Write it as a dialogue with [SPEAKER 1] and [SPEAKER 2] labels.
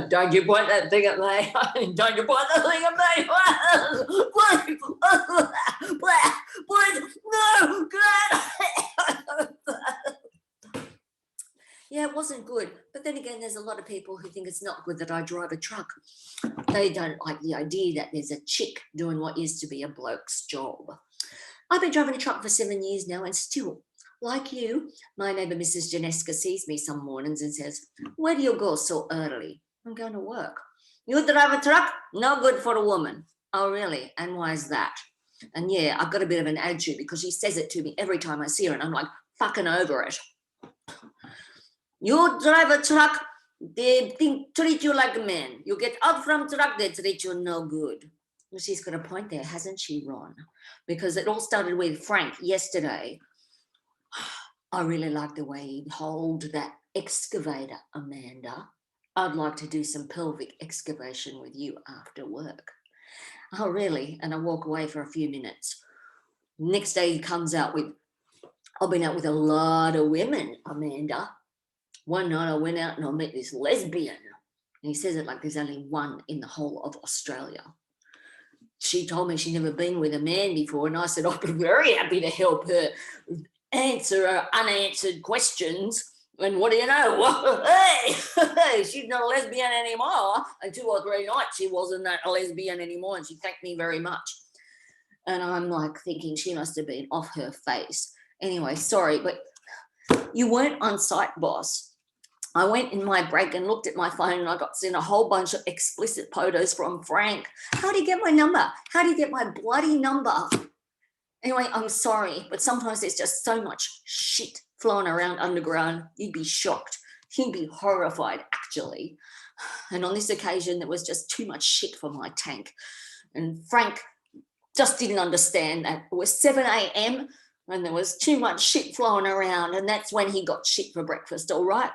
[SPEAKER 1] Don't you point that thing at me. Don't you point that thing at me. Please, no, God. Yeah, it wasn't good. But then again, there's a lot of people who think it's not good that I drive a truck. They don't like the idea that there's a chick doing what used to be a bloke's job. I've been driving a truck for 7 years now, and still, like you, my neighbour Mrs. Janeska sees me some mornings and says, "Where do you go so early?" "I'm going to work." "You drive a truck? No good for a woman." "Oh, really? And why is that?" And yeah, I've got a bit of an attitude because she says it to me every time I see her, and I'm like fucking over it. "You drive a truck, they treat you like a man. You get out from truck, they treat you no good." Well, she's got a point there, hasn't she, Ron? Because it all started with Frank yesterday. I really like the way he hold that excavator, Amanda. I'd like to do some pelvic excavation with you after work. "Oh, really?" And I walk away for a few minutes. Next day he comes out with, "I've been out with a lot of women, Amanda. One night I went out and I met this lesbian." And he says it like there's only one in the whole of Australia. She told me she'd never been with a man before, and I said I'd be very happy to help her answer her unanswered questions. And what do you know? Hey, she's not a lesbian anymore. And 2 or 3 nights she wasn't a lesbian anymore, and she thanked me very much. And I'm like thinking she must have been off her face. Anyway, sorry, but you weren't on site, boss. I went in my break and looked at my phone, and I got sent a whole bunch of explicit photos from Frank. How did he get my number? How did he get my bloody number? Anyway, I'm sorry, but sometimes there's just so much shit flowing around underground. You'd be shocked. You'd be horrified, actually. And on this occasion, there was just too much shit for my tank. And Frank just didn't understand that it was 7 a.m. and there was too much shit flowing around, and that's when he got shit for breakfast, all right?